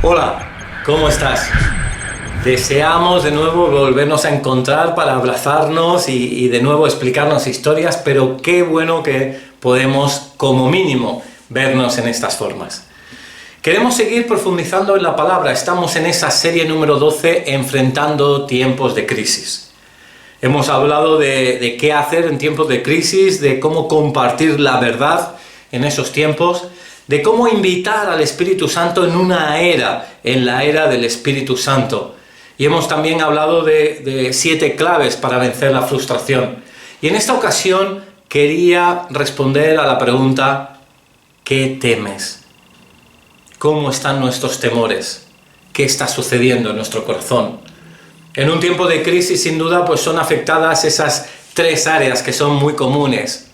Hola, ¿cómo estás? Deseamos de nuevo volvernos a encontrar para abrazarnos y de nuevo explicarnos historias, pero qué bueno que podemos, como mínimo, vernos en estas formas. Queremos seguir profundizando en la palabra. Estamos en esa serie número 12, enfrentando tiempos de crisis. Hemos hablado de qué hacer en tiempos de crisis, de cómo compartir la verdad en esos tiempos, de cómo invitar al Espíritu Santo en una era, en la era del Espíritu Santo. Y hemos también hablado de 7 claves para vencer la frustración. Y en esta ocasión quería responder a la pregunta: ¿qué temes? ¿Cómo están nuestros temores? ¿Qué está sucediendo en nuestro corazón? En un tiempo de crisis, sin duda, pues son afectadas esas 3 áreas que son muy comunes: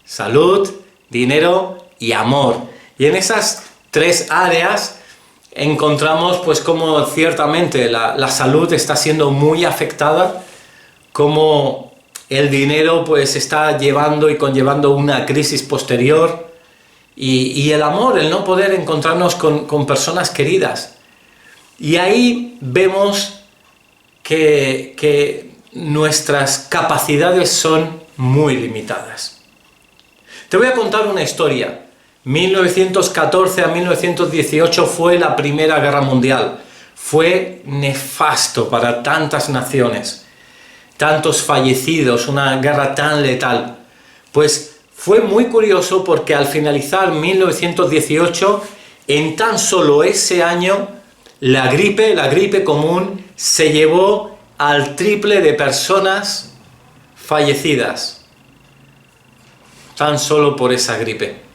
salud, dinero y amor. Y en esas 3 áreas encontramos pues cómo ciertamente la salud está siendo muy afectada, cómo el dinero pues está llevando y conllevando una crisis posterior, y el amor, el no poder encontrarnos con personas queridas. Y ahí vemos que nuestras capacidades son muy limitadas. Te voy a contar una historia. 1914 a 1918 fue la Primera Guerra Mundial. Fue nefasto para tantas naciones, tantos fallecidos, una guerra tan letal. Pues fue muy curioso porque al finalizar 1918, en tan solo ese año, la gripe común se llevó al triple de personas fallecidas, tan solo por esa gripe.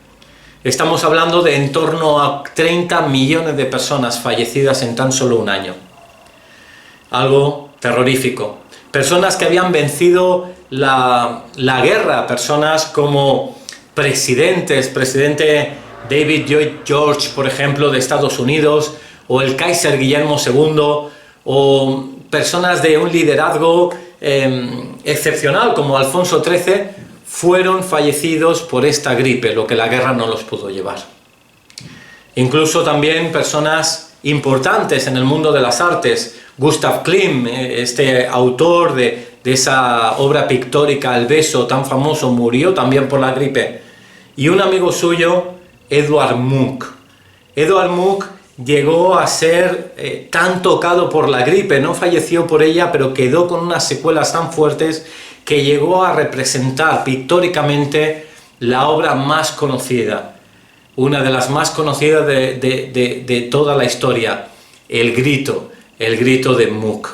Estamos hablando de en torno a 30 millones de personas fallecidas en tan solo un año. Algo terrorífico. Personas que habían vencido la guerra, personas como presidente David Lloyd George, por ejemplo, de Estados Unidos, o el Kaiser Guillermo II, o personas de un liderazgo excepcional como Alfonso XIII, fueron fallecidos por esta gripe, lo que la guerra no los pudo llevar. Incluso también personas importantes en el mundo de las artes. Gustav Klimt, este autor de esa obra pictórica El beso tan famoso, murió también por la gripe. Y un amigo suyo, Edvard Munch. Edvard Munch llegó a ser tan tocado por la gripe, no falleció por ella, pero quedó con unas secuelas tan fuertes que llegó a representar pictóricamente la obra más conocida, una de las más conocidas de toda la historia, El grito de Munch.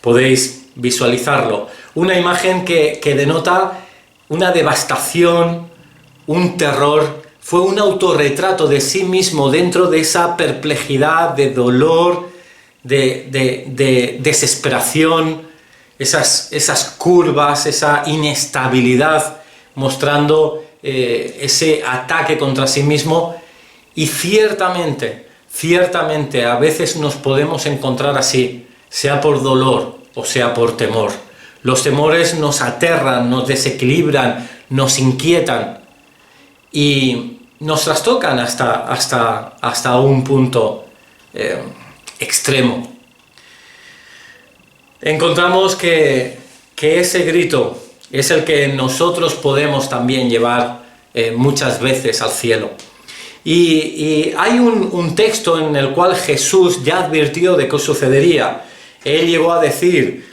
Podéis visualizarlo, una imagen que denota una devastación, un terror. Fue un autorretrato de sí mismo dentro de esa perplejidad, de dolor, de desesperación, esas curvas, esa inestabilidad, mostrando ese ataque contra sí mismo. Y ciertamente, a veces nos podemos encontrar así, sea por dolor o sea por temor. Los temores nos aterran, nos desequilibran, nos inquietan y nos trastocan hasta un punto extremo. Encontramos que ese grito es el que nosotros podemos también llevar muchas veces al cielo. Y hay un texto en el cual Jesús ya advirtió de qué sucedería. Él llegó a decir,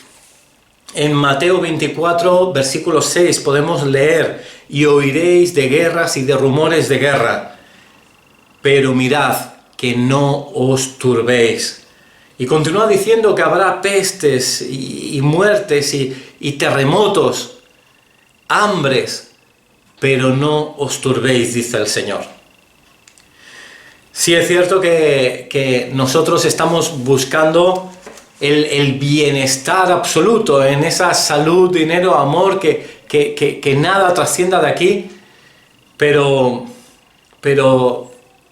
en Mateo 24, versículo 6, podemos leer: y oiréis de guerras y de rumores de guerra, pero mirad que no os turbéis. Y continúa diciendo que habrá pestes y muertes y terremotos, hambres, pero no os turbéis, dice el Señor. Sí es cierto que nosotros estamos buscando el bienestar absoluto, en esa salud, dinero, amor, que nada trascienda de aquí, pero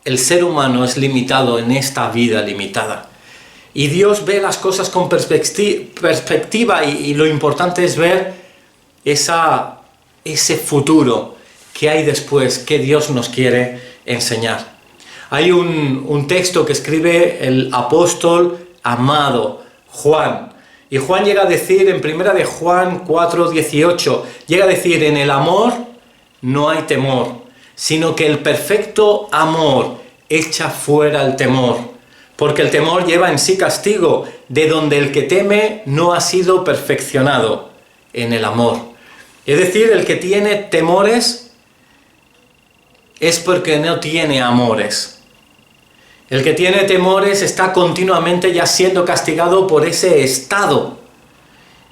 el ser humano es limitado en esta vida limitada. Y Dios ve las cosas con perspectiva y lo importante es ver ese futuro que hay después, que Dios nos quiere enseñar. Hay un texto que escribe el apóstol amado Juan, y Juan llega a decir en primera de Juan 4:18, llega a decir: en el amor no hay temor, sino que el perfecto amor echa fuera el temor, porque el temor lleva en sí castigo, de donde el que teme no ha sido perfeccionado en el amor. Es decir, el que tiene temores es porque no tiene amores. El que tiene temores está continuamente ya siendo castigado por ese estado.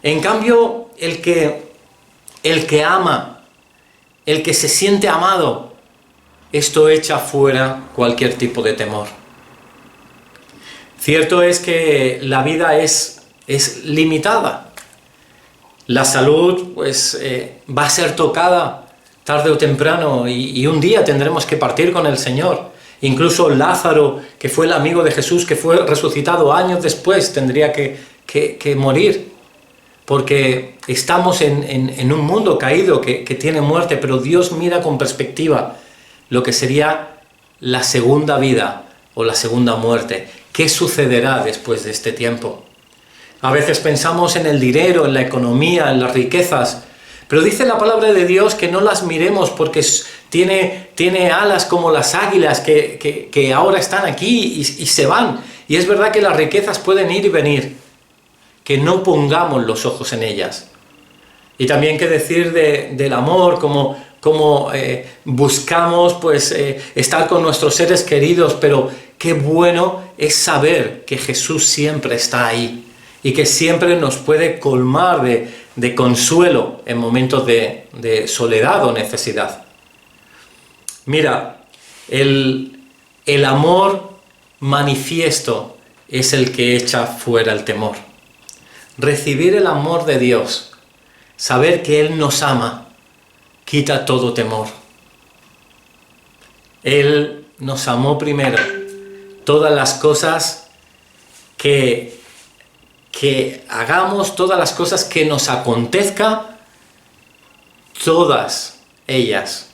En cambio, el que ama, el que se siente amado, esto echa fuera cualquier tipo de temor. Cierto es que la vida es limitada. La salud pues va a ser tocada tarde o temprano y un día tendremos que partir con el Señor. Incluso Lázaro, que fue el amigo de Jesús, que fue resucitado años después, tendría que morir. Porque estamos en un mundo caído que tiene muerte, pero Dios mira con perspectiva lo que sería la segunda vida o la segunda muerte. ¿Qué sucederá después de este tiempo? A veces pensamos en el dinero, en la economía, en las riquezas, pero dice la palabra de Dios que no las miremos porque tiene alas como las águilas que ahora están aquí y se van. Y es verdad que las riquezas pueden ir y venir, que no pongamos los ojos en ellas. Y también qué decir del amor, como buscamos pues estar con nuestros seres queridos, pero qué bueno es saber que Jesús siempre está ahí y que siempre nos puede colmar de consuelo en momentos de soledad o necesidad. Mira, el amor manifiesto es el que echa fuera el temor. Recibir el amor de Dios, saber que Él nos ama, quita todo temor. Él nos amó primero. Todas las cosas que hagamos, todas las cosas que nos acontezca, todas ellas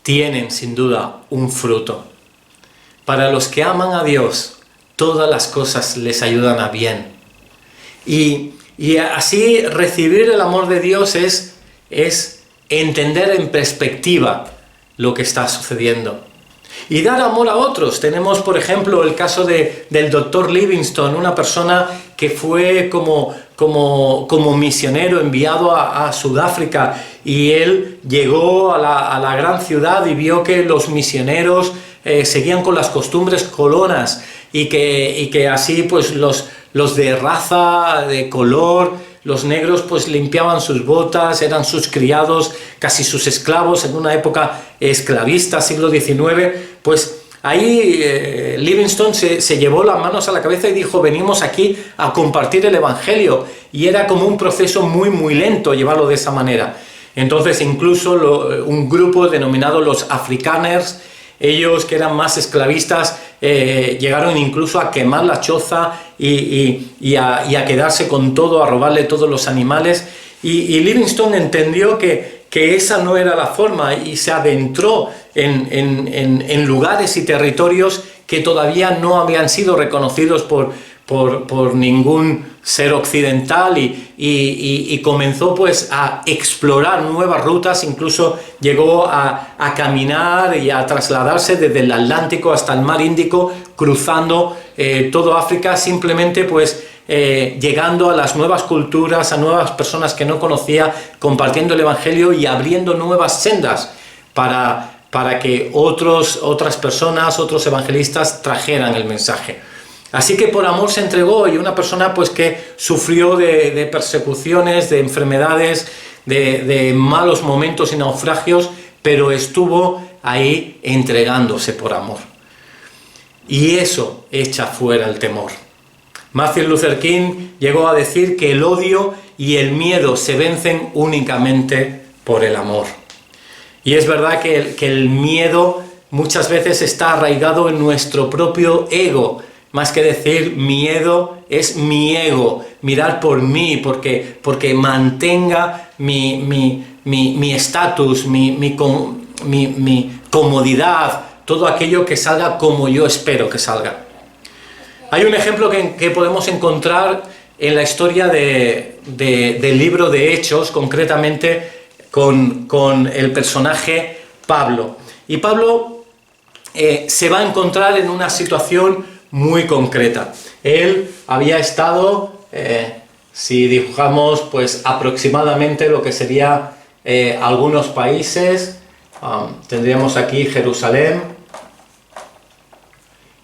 tienen sin duda un fruto. Para los que aman a Dios, todas las cosas les ayudan a bien. Y así recibir el amor de Dios es entender en perspectiva lo que está sucediendo. Y dar amor a otros. Tenemos, por ejemplo, el caso del Dr. Livingstone, una persona que fue como misionero enviado a Sudáfrica, y él llegó a la gran ciudad y vio que los misioneros seguían con las costumbres colonas y que así pues los de raza, de color, los negros pues limpiaban sus botas, eran sus criados, casi sus esclavos en una época esclavista, siglo XIX, pues ahí Livingstone se llevó las manos a la cabeza y dijo: venimos aquí a compartir el Evangelio, y era como un proceso muy muy lento llevarlo de esa manera. Entonces incluso un grupo denominado los Afrikaners, ellos que eran más esclavistas, llegaron incluso a quemar la choza y a quedarse con todo, a robarle todos los animales. Y Livingstone entendió que esa no era la forma, y se adentró en lugares y territorios que todavía no habían sido reconocidos por ningún ser occidental, y comenzó pues a explorar nuevas rutas. Incluso llegó a caminar y a trasladarse desde el Atlántico hasta el mar Índico, cruzando todo África, simplemente pues llegando a las nuevas culturas, a nuevas personas que no conocía, compartiendo el Evangelio y abriendo nuevas sendas para que otras personas, otros evangelistas trajeran el mensaje. Así que por amor se entregó, y una persona pues que sufrió de persecuciones, de enfermedades, de malos momentos y naufragios, pero estuvo ahí entregándose por amor. Y eso echa fuera el temor. Martin Luther King llegó a decir que el odio y el miedo se vencen únicamente por el amor. Y es verdad que el miedo muchas veces está arraigado en nuestro propio ego. Más que decir miedo, es mi ego, mirar por mí, porque mantenga mi estatus, mi comodidad, todo aquello que salga como yo espero que salga. Hay un ejemplo que podemos encontrar en la historia del libro de Hechos, concretamente con el personaje Pablo. Y Pablo se va a encontrar en una situación muy concreta. Él había estado, si dibujamos pues aproximadamente lo que sería algunos países, tendríamos aquí Jerusalén,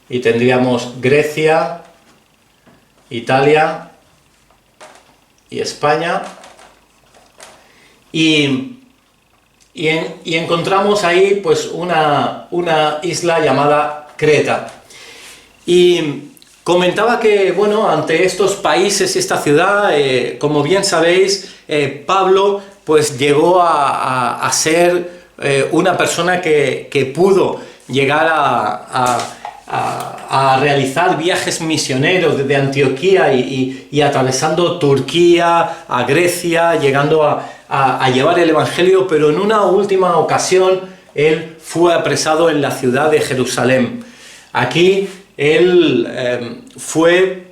y tendríamos Grecia, Italia y España, y encontramos ahí pues una isla llamada Creta. Y comentaba que, bueno, ante estos países y esta ciudad, como bien sabéis, Pablo pues llegó a ser una persona que pudo llegar a realizar viajes misioneros desde Antioquía y atravesando Turquía, a Grecia, llegando a llevar el Evangelio, pero en una última ocasión él fue apresado en la ciudad de Jerusalén. Aquí él fue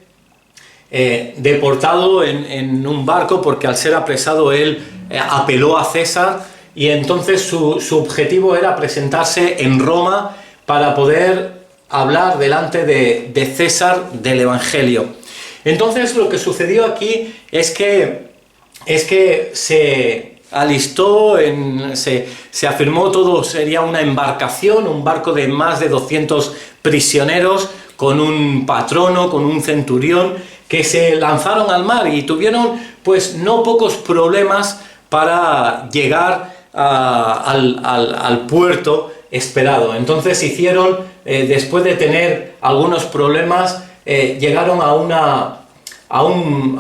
deportado en un barco porque al ser apresado él apeló a César, y entonces su objetivo era presentarse en Roma para poder hablar delante de César del Evangelio. Entonces lo que sucedió aquí es que se alistó, se afirmó todo, sería una embarcación, un barco de más de 200 prisioneros, con un patrono, con un centurión, que se lanzaron al mar y tuvieron pues no pocos problemas para llegar al puerto esperado. Entonces hicieron, después de tener algunos problemas, llegaron a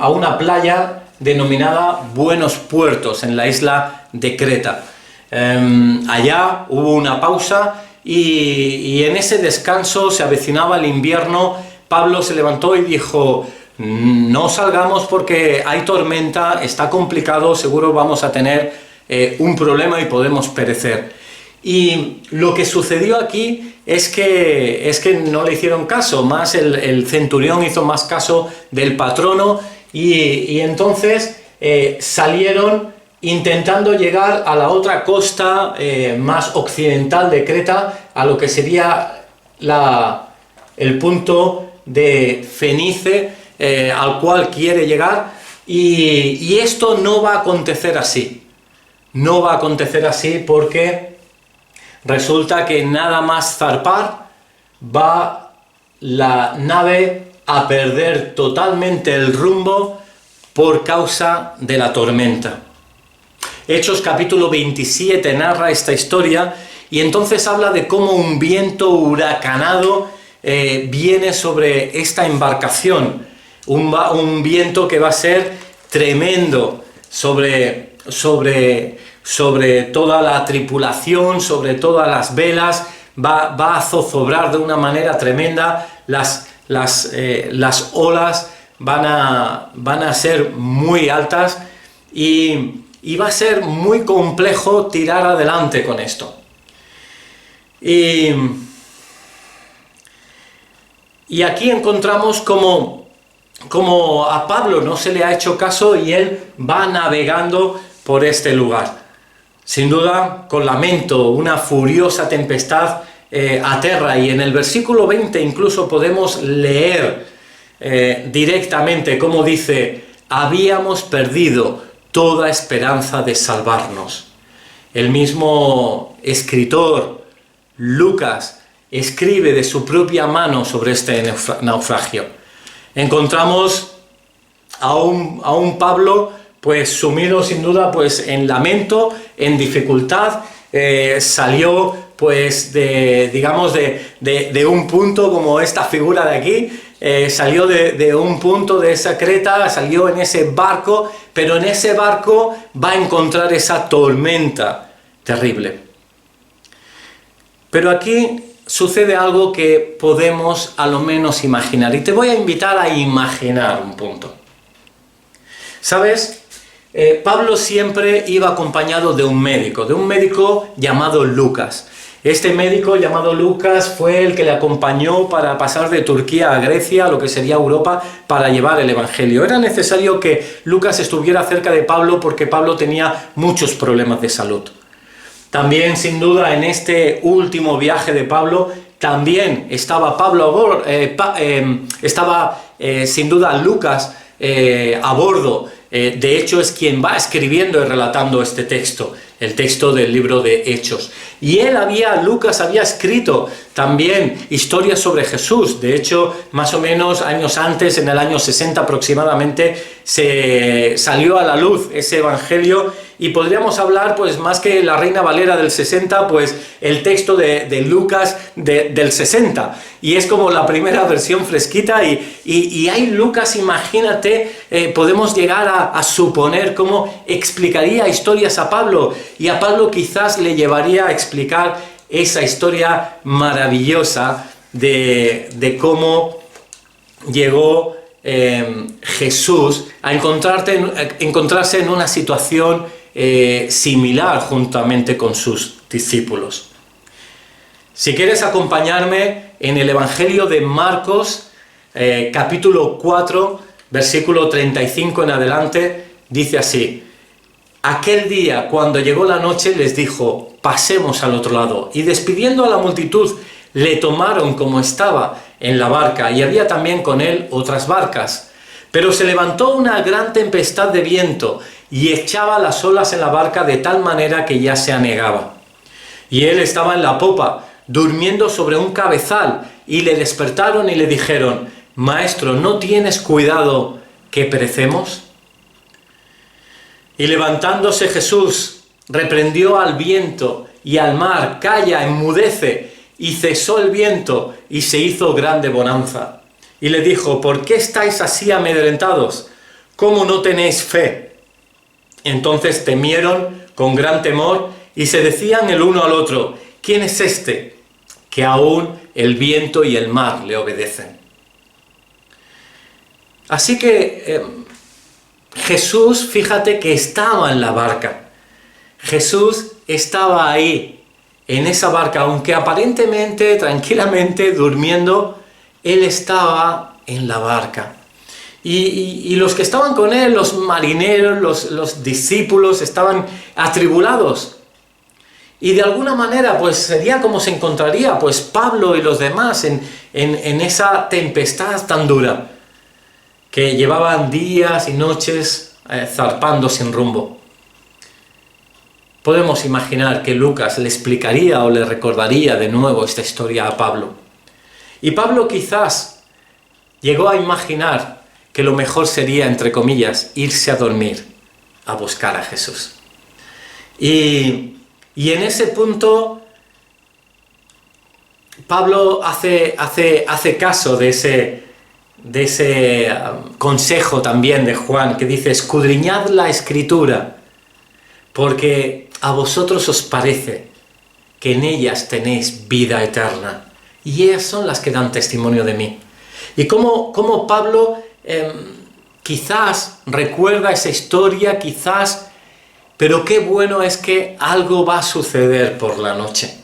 una playa denominada Buenos Puertos, en la isla de Creta. Allá hubo una pausa y en ese descanso se avecinaba el invierno. Pablo se levantó y dijo: no salgamos porque hay tormenta, está complicado, seguro vamos a tener un problema y podemos perecer. Y lo que sucedió aquí es que no le hicieron caso, más el centurión hizo más caso del patrono, y entonces salieron intentando llegar a la otra costa más occidental de Creta, a lo que sería el punto de Fenice, al cual quiere llegar, y esto no va a acontecer así. No va a acontecer así porque resulta que nada más zarpar va la nave a perder totalmente el rumbo por causa de la tormenta. Hechos capítulo 27 narra esta historia y entonces habla de cómo un viento huracanado viene sobre esta embarcación, un viento que va a ser tremendo sobre toda la tripulación, sobre todas las velas, va a zozobrar de una manera tremenda, las olas van a ser muy altas y va a ser muy complejo tirar adelante con esto. Y aquí encontramos como a Pablo no se le ha hecho caso y él va navegando por este lugar. Sin duda, con lamento, una furiosa tempestad aterra, y en el versículo 20 incluso podemos leer directamente cómo dice: habíamos perdido toda esperanza de salvarnos. El mismo escritor, Lucas, escribe de su propia mano sobre este naufragio. Encontramos a un Pablo pues sumido sin duda pues en lamento, en dificultad. Salió pues de un punto como esta figura de aquí, salió de un punto de esa Creta, salió en ese barco, pero en ese barco va a encontrar esa tormenta terrible. Pero aquí sucede algo que podemos a lo menos imaginar, y te voy a invitar a imaginar un punto. ¿Sabes? Pablo siempre iba acompañado de un médico llamado Lucas. Este médico llamado Lucas fue el que le acompañó para pasar de Turquía a Grecia, lo que sería Europa, para llevar el Evangelio. Era necesario que Lucas estuviera cerca de Pablo porque Pablo tenía muchos problemas de salud. También, sin duda, en este último viaje de Pablo, también estaba sin duda Lucas a bordo. De hecho, es quien va escribiendo y relatando este texto, el texto del libro de Hechos. Y Lucas había escrito también historias sobre Jesús. De hecho, más o menos años antes, en el año 60 aproximadamente, se salió a la luz ese evangelio. Y podríamos hablar, pues más que la Reina Valera del 60, pues el texto de Lucas del 60. Y es como la primera versión fresquita. Y ahí Lucas, imagínate, podemos llegar a suponer cómo explicaría historias a Pablo. Y a Pablo quizás le llevaría a explicar esa historia maravillosa de cómo llegó Jesús a encontrarse en una situación similar juntamente con sus discípulos. Si quieres acompañarme en el Evangelio de Marcos, capítulo 4, versículo 35 en adelante, dice así: aquel día, cuando llegó la noche, les dijo: pasemos al otro lado. Y despidiendo a la multitud, le tomaron como estaba en la barca, y había también con él otras barcas. Pero se levantó una gran tempestad de viento, y echaba las olas en la barca de tal manera que ya se anegaba. Y él estaba en la popa, durmiendo sobre un cabezal, y le despertaron y le dijeron: Maestro, ¿no tienes cuidado que perecemos? Y levantándose Jesús, reprendió al viento y al mar: calla, enmudece. Y cesó el viento, y se hizo grande bonanza. Y le dijo: ¿por qué estáis así amedrentados? ¿Cómo no tenéis fe? Entonces temieron con gran temor, y se decían el uno al otro: ¿quién es este, que aún el viento y el mar le obedecen? Así que Jesús, fíjate que estaba en la barca. Jesús estaba ahí, en esa barca, aunque aparentemente, tranquilamente, durmiendo, él estaba en la barca. Y los que estaban con él, los marineros, los discípulos, estaban atribulados. Y de alguna manera, pues sería como se encontraría pues Pablo y los demás en esa tempestad tan dura, que llevaban días y noches zarpando sin rumbo. Podemos imaginar que Lucas le explicaría o le recordaría de nuevo esta historia a Pablo. Y Pablo quizás llegó a imaginar que lo mejor sería, entre comillas, irse a dormir a buscar a Jesús. Y en ese punto Pablo hace caso de ese consejo también de Juan, que dice: escudriñad la Escritura, porque a vosotros os parece que en ellas tenéis vida eterna, y ellas son las que dan testimonio de mí. Y como Pablo quizás recuerda esa historia, pero qué bueno es que algo va a suceder por la noche.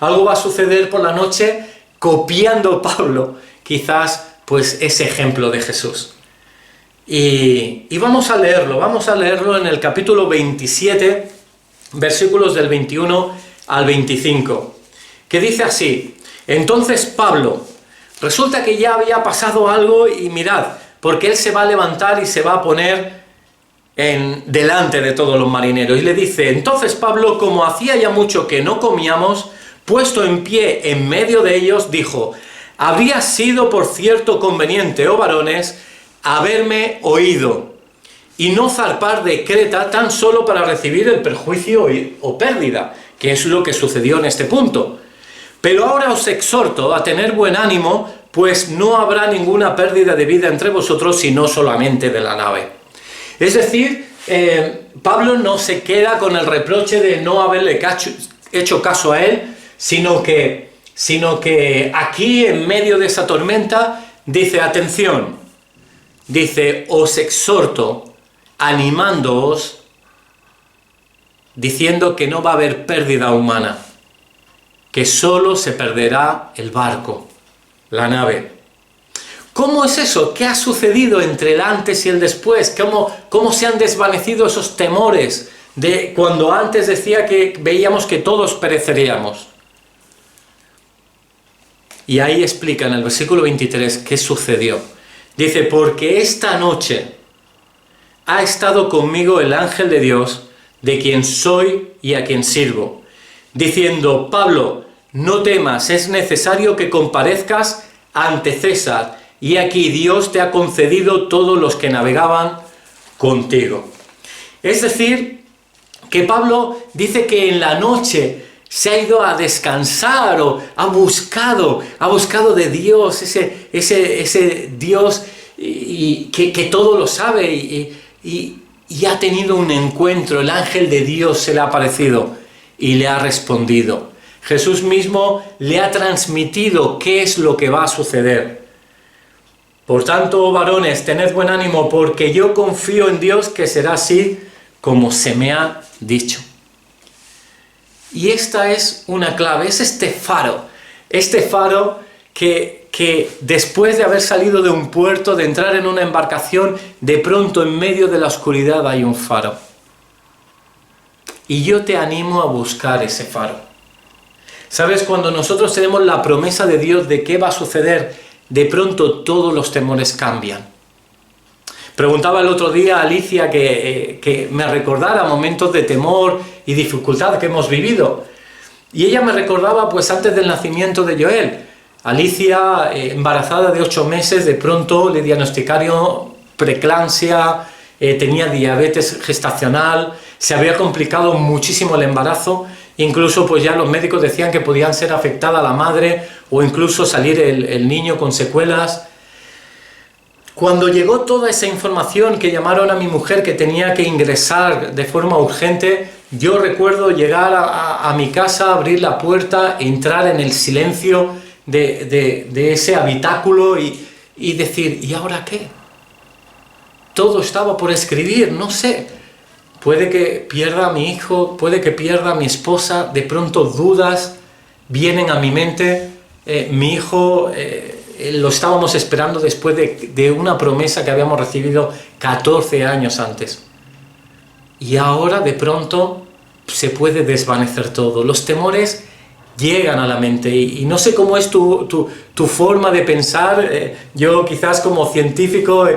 Algo va a suceder por la noche copiando Pablo, quizás, pues ese ejemplo de Jesús. Y vamos a leerlo en el capítulo 27, versículos del 21 al 25, que dice así: entonces Pablo, resulta que ya había pasado algo, y mirad, porque él se va a levantar y se va a poner delante de todos los marineros, y le dice: entonces Pablo, como hacía ya mucho que no comíamos, puesto en pie en medio de ellos, dijo: habría sido por cierto conveniente, oh varones, haberme oído, y no zarpar de Creta tan solo para recibir el perjuicio o pérdida, que es lo que sucedió en este punto. Pero ahora os exhorto a tener buen ánimo, pues no habrá ninguna pérdida de vida entre vosotros, sino solamente de la nave. Es decir, Pablo no se queda con el reproche de no haberle hecho caso a él, sino que aquí, en medio de esa tormenta, dice: atención, dice: os exhorto animándoos, diciendo que no va a haber pérdida humana, que solo se perderá el barco, la nave. ¿Cómo es eso? ¿Qué ha sucedido entre el antes y el después? ¿Cómo se han desvanecido esos temores de cuando antes decía que veíamos que todos pereceríamos? Y ahí explica en el versículo 23 qué sucedió. Dice, porque esta noche ha estado conmigo el ángel de Dios, de quien soy y a quien sirvo, diciendo, Pablo, no temas, es necesario que comparezcas ante César, y aquí Dios te ha concedido todos los que navegaban contigo. Es decir, que Pablo dice que en la noche se ha ido a descansar o ha buscado de Dios, ese Dios y que todo lo sabe y ha tenido un encuentro. El ángel de Dios se le ha aparecido y le ha respondido. Jesús mismo le ha transmitido qué es lo que va a suceder. Por tanto, varones, tened buen ánimo, porque yo confío en Dios que será así como se me ha dicho. Y esta es una clave, es este faro que después de haber salido de un puerto, de entrar en una embarcación, de pronto en medio de la oscuridad hay un faro. Y yo te animo a buscar ese faro. ¿Sabes? Cuando nosotros tenemos la promesa de Dios de qué va a suceder, de pronto todos los temores cambian. Preguntaba el otro día a Alicia que me recordara momentos de temor y dificultad que hemos vivido. Y ella me recordaba pues antes del nacimiento de Joel. Alicia, embarazada de 8 meses, de pronto le diagnosticaron preeclampsia, tenía diabetes gestacional, se había complicado muchísimo el embarazo. Incluso pues ya los médicos decían que podían ser afectada la madre o incluso salir el niño con secuelas. Cuando llegó toda esa información que llamaron a mi mujer que tenía que ingresar de forma urgente, yo recuerdo llegar a mi casa, abrir la puerta, entrar en el silencio de ese habitáculo y decir, ¿y ahora qué? Todo estaba por escribir, no sé. Puede que pierda a mi hijo, puede que pierda a mi esposa, de pronto dudas vienen a mi mente. Mi hijo lo estábamos esperando después de una promesa que habíamos recibido 14 años antes. Y ahora de pronto se puede desvanecer todo. Los temores llegan a la mente y no sé cómo es tu forma de pensar. Yo quizás como científico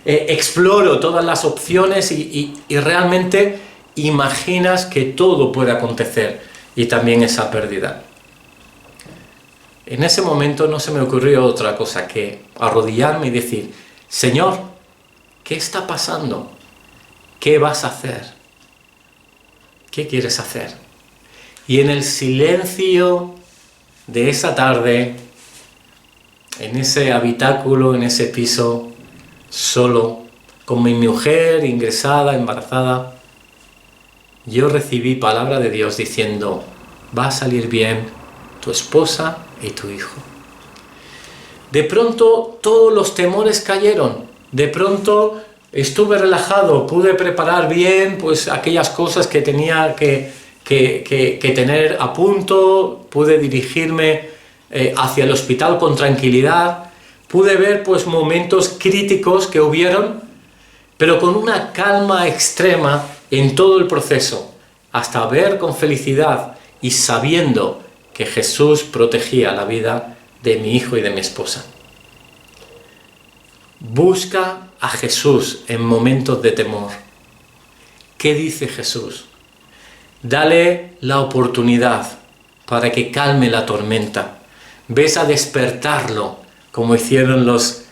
exploro todas las opciones y realmente imaginas que todo puede acontecer y también esa pérdida. En ese momento no se me ocurrió otra cosa que arrodillarme y decir, Señor, ¿qué está pasando? ¿Qué vas a hacer? ¿Qué quieres hacer? Y en el silencio de esa tarde, en ese habitáculo, en ese piso, solo, con mi mujer ingresada, embarazada, yo recibí palabra de Dios diciendo, va a salir bien tu esposa y tu hijo. De pronto todos los temores cayeron, de pronto estuve relajado, pude preparar bien pues aquellas cosas que tenía que tener a punto, pude dirigirme hacia el hospital con tranquilidad, pude ver pues momentos críticos que hubieron, pero con una calma extrema en todo el proceso, hasta ver con felicidad y sabiendo que Jesús protegía la vida de mi hijo y de mi esposa. Busca a Jesús en momentos de temor. ¿Qué dice Jesús? Dale la oportunidad para que calme la tormenta. Ves a despertarlo como hicieron los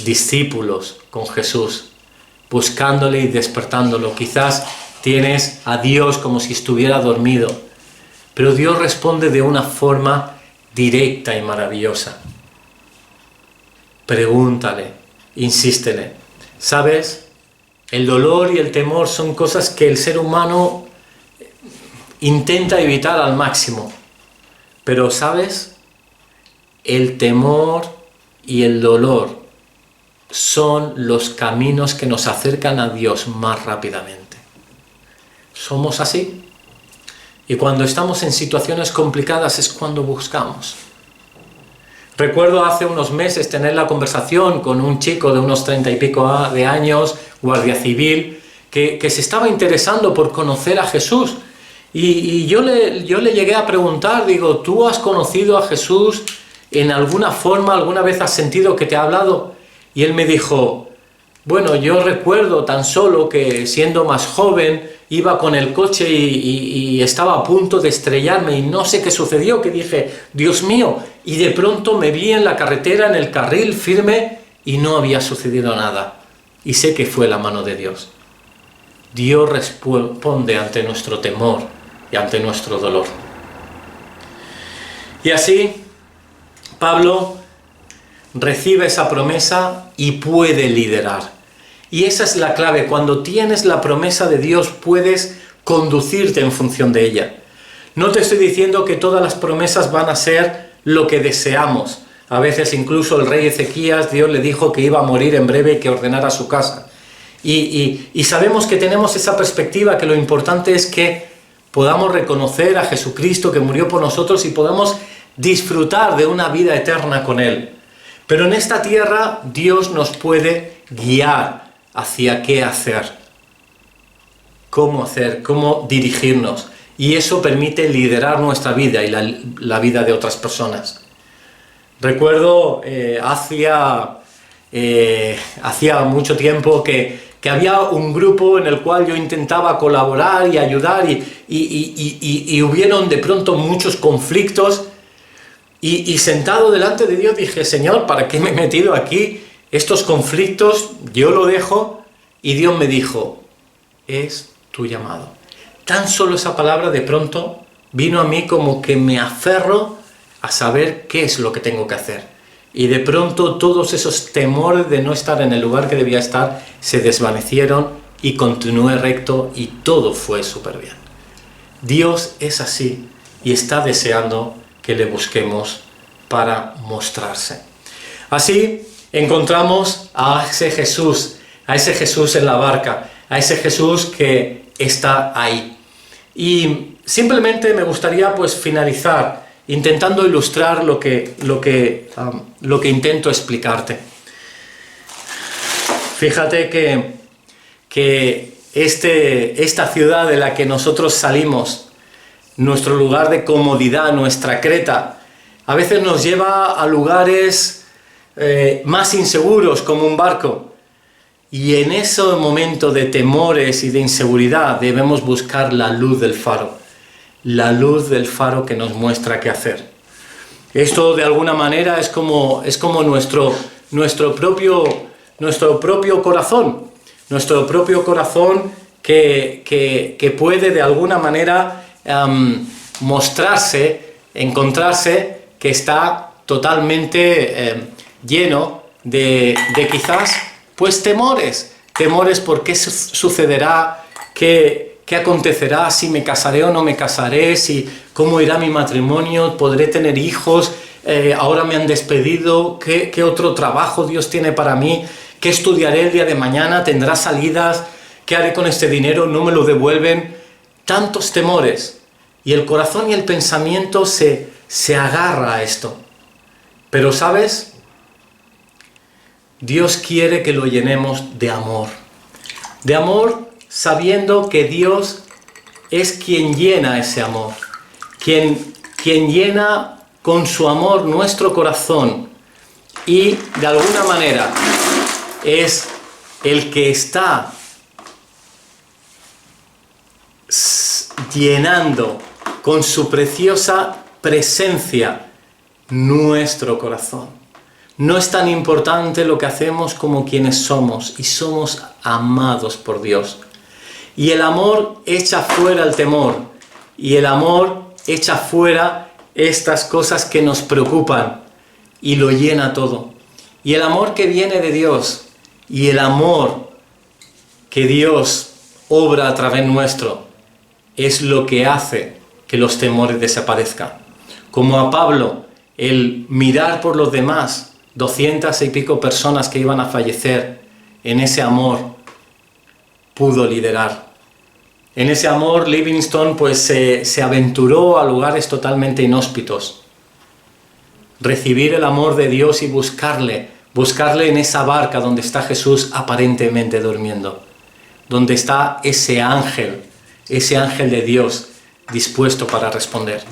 discípulos con Jesús, buscándole y despertándolo. Quizás tienes a Dios como si estuviera dormido, pero Dios responde de una forma directa y maravillosa. Pregúntale, insístele. ¿Sabes? El dolor y el temor son cosas que el ser humano intenta evitar al máximo. Pero, ¿sabes? El temor y el dolor son los caminos que nos acercan a Dios más rápidamente. Somos así. Y cuando estamos en situaciones complicadas es cuando buscamos. Recuerdo hace unos meses tener la conversación con un chico de unos 30 y pico de años, guardia civil, que se estaba interesando por conocer a Jesús. Y yo le llegué a preguntar, digo, ¿tú has conocido a Jesús en alguna forma? ¿Alguna vez has sentido que te ha hablado? Y él me dijo, bueno, yo recuerdo tan solo que siendo más joven iba con el coche y estaba a punto de estrellarme y no sé qué sucedió, que dije, Dios mío, y de pronto me vi en la carretera, en el carril firme y no había sucedido nada. Y sé que fue la mano de Dios. Dios responde ante nuestro temor y ante nuestro dolor. Y así, Pablo recibe esa promesa y puede liderar. Y esa es la clave. Cuando tienes la promesa de Dios, puedes conducirte en función de ella. No te estoy diciendo que todas las promesas van a ser lo que deseamos. A veces incluso el rey Ezequías, Dios le dijo que iba a morir en breve y que ordenara su casa. Y sabemos que tenemos esa perspectiva, que lo importante es que podamos reconocer a Jesucristo que murió por nosotros y podamos disfrutar de una vida eterna con Él. Pero en esta tierra Dios nos puede guiar hacia qué hacer, cómo dirigirnos. Y eso permite liderar nuestra vida y la vida de otras personas. Recuerdo hacía mucho tiempo que había un grupo en el cual yo intentaba colaborar y ayudar y hubieron de pronto muchos conflictos y sentado delante de Dios dije, Señor, ¿para qué me he metido aquí? Estos conflictos yo lo dejo, y Dios me dijo, es tu llamado. Tan solo esa palabra de pronto vino a mí como que me aferro a saber qué es lo que tengo que hacer. Y de pronto todos esos temores de no estar en el lugar que debía estar se desvanecieron y continué recto y todo fue súper bien. Dios es así y está deseando que le busquemos para mostrarse. Así encontramos a ese Jesús en la barca, a ese Jesús que está ahí. Y simplemente me gustaría finalizar intentando ilustrar lo que intento explicarte. Fíjate que esta ciudad de la que nosotros salimos, nuestro lugar de comodidad, nuestra Creta, a veces nos lleva a lugares más inseguros como un barco. Y en ese momento de temores y de inseguridad debemos buscar la luz del faro. La luz del faro que nos muestra qué hacer. Esto de alguna manera es como nuestro propio corazón. Nuestro propio corazón que puede de alguna manera encontrarse que está totalmente lleno de quizás temores por qué sucederá, qué acontecerá, si me casaré o no me casaré, cómo irá mi matrimonio, podré tener hijos, ahora me han despedido, qué otro trabajo Dios tiene para mí, qué estudiaré el día de mañana, tendrá salidas, qué haré con este dinero, no me lo devuelven. Tantos temores, y el corazón y el pensamiento se agarra a esto. Pero ¿sabes? Dios quiere que lo llenemos de amor. De amor sabiendo que Dios es quien llena ese amor. Quien llena con su amor nuestro corazón. Y de alguna manera es el que está llenando con su preciosa presencia nuestro corazón. No es tan importante lo que hacemos como quienes somos, y somos amados por Dios. Y el amor echa fuera el temor, y el amor echa fuera estas cosas que nos preocupan, y lo llena todo. Y el amor que viene de Dios, y el amor que Dios obra a través nuestro, es lo que hace que los temores desaparezcan. Como a Pablo, el mirar por los demás 200 y pico personas que iban a fallecer, en ese amor pudo liderar. En ese amor Livingstone pues se aventuró a lugares totalmente inhóspitos. Recibir el amor de Dios y buscarle en esa barca donde está Jesús aparentemente durmiendo, donde está ese ángel de Dios dispuesto para responder.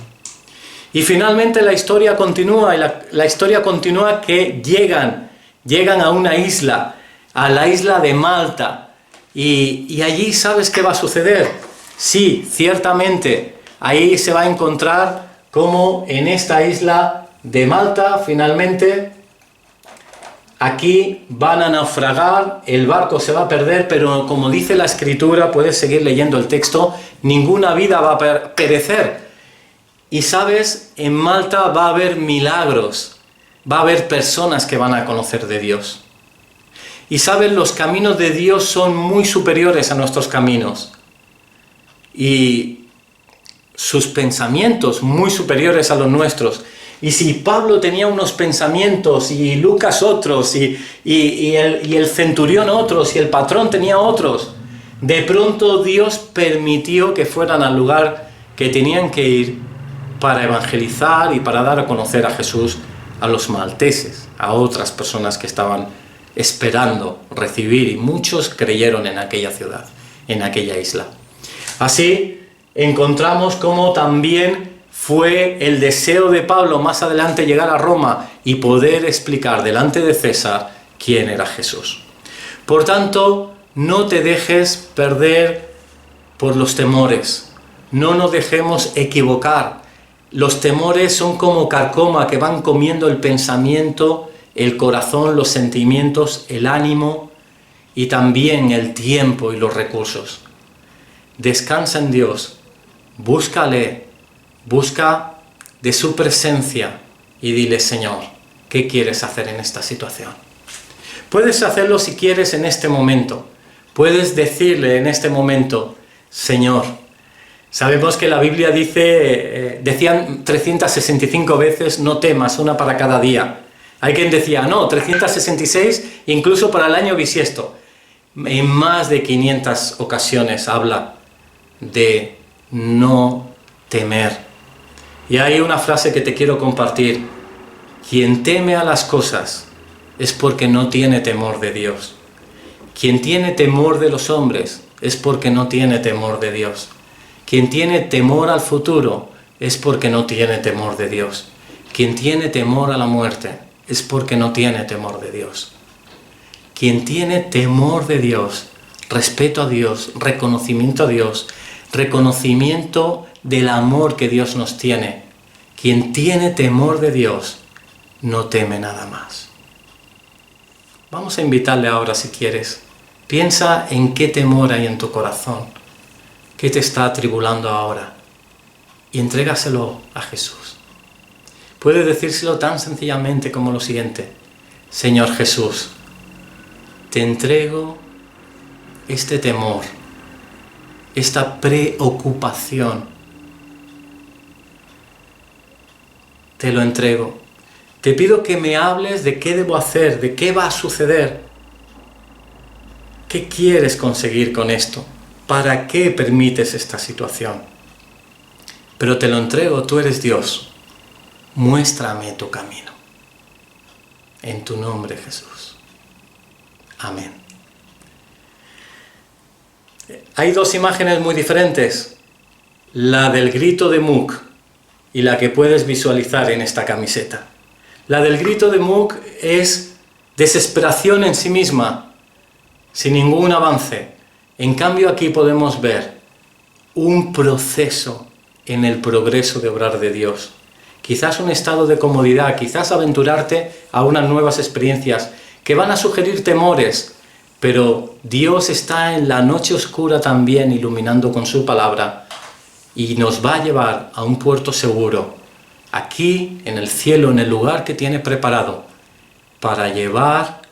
Y finalmente la historia continúa, y la historia continúa que llegan a una isla, a la isla de Malta, y allí ¿sabes qué va a suceder? Sí, ciertamente, ahí se va a encontrar como en esta isla de Malta, finalmente, aquí van a naufragar, el barco se va a perder, pero como dice la Escritura, puedes seguir leyendo el texto, ninguna vida va a perecer. Y sabes, en Malta va a haber milagros, va a haber personas que van a conocer de Dios. Y sabes, los caminos de Dios son muy superiores a nuestros caminos. Y sus pensamientos muy superiores a los nuestros. Y si Pablo tenía unos pensamientos y Lucas otros y el centurión otros y el patrón tenía otros, de pronto Dios permitió que fueran al lugar que tenían que ir para evangelizar y para dar a conocer a Jesús a los malteses, a otras personas que estaban esperando recibir, y muchos creyeron en aquella ciudad, en aquella isla. Así encontramos cómo también fue el deseo de Pablo más adelante llegar a Roma y poder explicar delante de César quién era Jesús. Por tanto, no te dejes perder por los temores, no nos dejemos equivocar. Los temores son como carcoma que van comiendo el pensamiento, el corazón, los sentimientos, el ánimo y también el tiempo y los recursos. Descansa en Dios, búscale, busca de su presencia y dile: Señor, ¿qué quieres hacer en esta situación? Puedes hacerlo si quieres en este momento. Puedes decirle en este momento: Señor, sabemos que la Biblia dice, decían 365 veces, no temas, una para cada día. Hay quien decía, no, 366, incluso para el año bisiesto. En más de 500 ocasiones habla de no temer. Y hay una frase que te quiero compartir: quien teme a las cosas es porque no tiene temor de Dios. Quien tiene temor de los hombres es porque no tiene temor de Dios. Quien tiene temor al futuro es porque no tiene temor de Dios. Quien tiene temor a la muerte es porque no tiene temor de Dios. Quien tiene temor de Dios, respeto a Dios, reconocimiento a Dios, reconocimiento del amor que Dios nos tiene. Quien tiene temor de Dios no teme nada más. Vamos a invitarle ahora, si quieres. Piensa en qué temor hay en tu corazón, qué te está atribulando ahora, y entrégaselo a Jesús. Puedes decírselo tan sencillamente como lo siguiente: Señor Jesús, te entrego este temor, esta preocupación. Te lo entrego. Te pido que me hables de qué debo hacer, de qué va a suceder. ¿Qué quieres conseguir con esto? ¿Para qué permites esta situación? Pero te lo entrego, tú eres Dios. Muéstrame tu camino. En tu nombre, Jesús. Amén. Hay dos imágenes muy diferentes. La del grito de Mook y la que puedes visualizar en esta camiseta. La del grito de Mook es desesperación en sí misma, sin ningún avance. En cambio, aquí podemos ver un proceso en el progreso de obrar de Dios. Quizás un estado de comodidad, quizás aventurarte a unas nuevas experiencias que van a sugerir temores, pero Dios está en la noche oscura también iluminando con su palabra y nos va a llevar a un puerto seguro, aquí en el cielo, en el lugar que tiene preparado, para llevar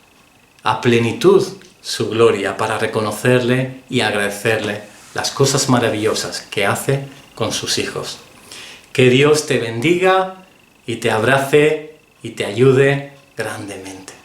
a plenitud su gloria, para reconocerle y agradecerle las cosas maravillosas que hace con sus hijos. Que Dios te bendiga y te abrace y te ayude grandemente.